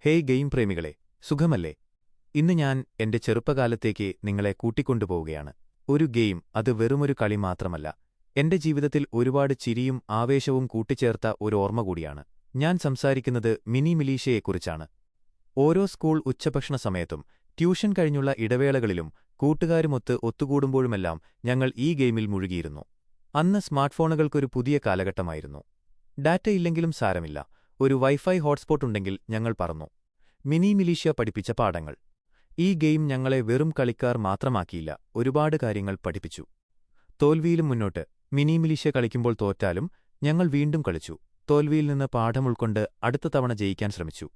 Hey game പ്രേമികളെ, സുഖമല്ലേ? ഇന്ന് ഞാൻ എന്റെ ചെറുപ്പകാലത്തേക്ക് നിങ്ങളെ കൂട്ടിക്കൊണ്ടുപോവുകയാണ്. ഒരു ഗെയിം, അത് വെറുമൊരു കളി മാത്രമല്ല, എന്റെ ജീവിതത്തിൽ ഒരുപാട് ചിരിയും ആവേശവും കൂട്ടിച്ചേർത്ത ഒരു ഓർമ്മ കൂടിയാണ്. ഞാൻ സംസാരിക്കുന്നത് മിനി മിലീഷ്യയെക്കുറിച്ചാണ്. ഓരോ സ്കൂൾ ഉച്ചഭക്ഷണ സമയത്തും ട്യൂഷൻ കഴിഞ്ഞുള്ള ഇടവേളകളിലും കൂട്ടുകാരുമൊത്ത് ഒത്തുകൂടുമ്പോഴുമെല്ലാം ഞങ്ങൾ ഈ ഗെയിമിൽ മുഴുകിയിരുന്നു. അന്ന് സ്മാർട്ട്ഫോണുകൾക്കൊരു പുതിയ കാലഘട്ടമായിരുന്നു. ഡാറ്റയില്ലെങ്കിലും സാരമില്ല, ഒരു വൈഫൈ ഹോട്ട്സ്പോട്ട് ഉണ്ടെങ്കിൽ ഞങ്ങൾ പറന്നു. മിനി മിലീഷ്യ പഠിപ്പിച്ച പാഠങ്ങൾ. ഈ ഗെയിം ഞങ്ങളെ വെറും കളിക്കാർ മാത്രമാക്കിയില്ല, ഒരുപാട് കാര്യങ്ങൾ പഠിപ്പിച്ചു. തോൽവിയിലും മുന്നോട്ട്. മിനി മിലീഷ്യ കളിക്കുമ്പോൾ തോറ്റാലും ഞങ്ങൾ വീണ്ടും കളിച്ചു. തോൽവിയിൽ നിന്ന് പാഠം ഉൾക്കൊണ്ട് അടുത്ത തവണ ജയിക്കാൻ ശ്രമിച്ചു.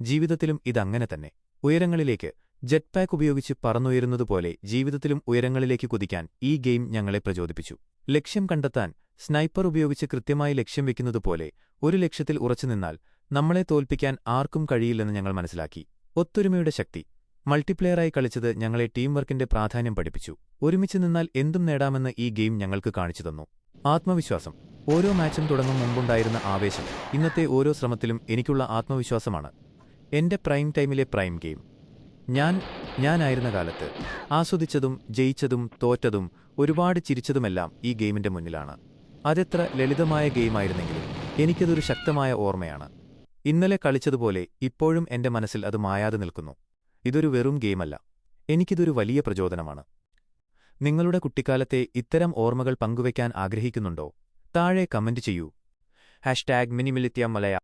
ജീവിതത്തിലും ഇതങ്ങനെ തന്നെ. ഉയരങ്ങളിലേക്ക് ജെറ്റ് പാക്ക് ഉപയോഗിച്ച് പറന്നുയരുന്നതുപോലെ ജീവിതത്തിലും ഉയരങ്ങളിലേക്ക് കുതിക്കാൻ ഈ ഗെയിം ഞങ്ങളെ പ്രചോദിപ്പിച്ചു. ലക്ഷ്യം കണ്ടെത്താൻ സ്നൈപ്പർ ഉപയോഗിച്ച് കൃത്യമായി ലക്ഷ്യം വെക്കുന്നതുപോലെ ഒരു ലക്ഷ്യത്തിൽ ഉറച്ചുനിന്നാൽ നമ്മളെ തോൽപ്പിക്കാൻ ആർക്കും കഴിയില്ലെന്ന് ഞങ്ങൾ മനസ്സിലാക്കി. ഒത്തൊരുമയുടെ ശക്തി. മൾട്ടിപ്ലെയറായി കളിച്ചത് ഞങ്ങളെ ടീം വർക്കിന്റെ പ്രാധാന്യം പഠിപ്പിച്ചു. ഒരുമിച്ച് നിന്നാൽ എന്തും നേടാമെന്ന് ഈ ഗെയിം ഞങ്ങൾക്ക് കാണിച്ചു തന്നു. ആത്മവിശ്വാസം. ഓരോ മാച്ചും തുടങ്ങും മുമ്പുണ്ടായിരുന്ന ആവേശം ഇന്നത്തെ ഓരോ ശ്രമത്തിലും എനിക്കുള്ള ആത്മവിശ്വാസമാണ്. എന്റെ പ്രൈം ടൈമിലെ പ്രൈം ഗെയിം. ഞാനായിരുന്ന കാലത്ത് ആസ്വദിച്ചതും ജയിച്ചതും തോറ്റതും ഒരുപാട് ചിരിച്ചതുമെല്ലാം ഈ ഗെയിമിന്റെ മുന്നിലാണ്. അതെത്ര ലളിതമായ ഗെയിമായിരുന്നെങ്കിലും എനിക്കതൊരു ശക്തമായ ഓർമ്മയാണ്. ഇന്നലെ കളിച്ചതുപോലെ ഇപ്പോഴും എന്റെ മനസ്സിൽ അത് മായാതെ നിൽക്കുന്നു. ഇതൊരു വെറും ഗെയിമല്ല, എനിക്കിതൊരു വലിയ പ്രചോദനമാണ്. നിങ്ങളുടെ കുട്ടിക്കാലത്തെ ഇത്തരം ഓർമ്മകൾ പങ്കുവയ്ക്കാൻ ആഗ്രഹിക്കുന്നുണ്ടോ? താഴെ കമന്റ് ചെയ്യൂ. #minimilithia Malaya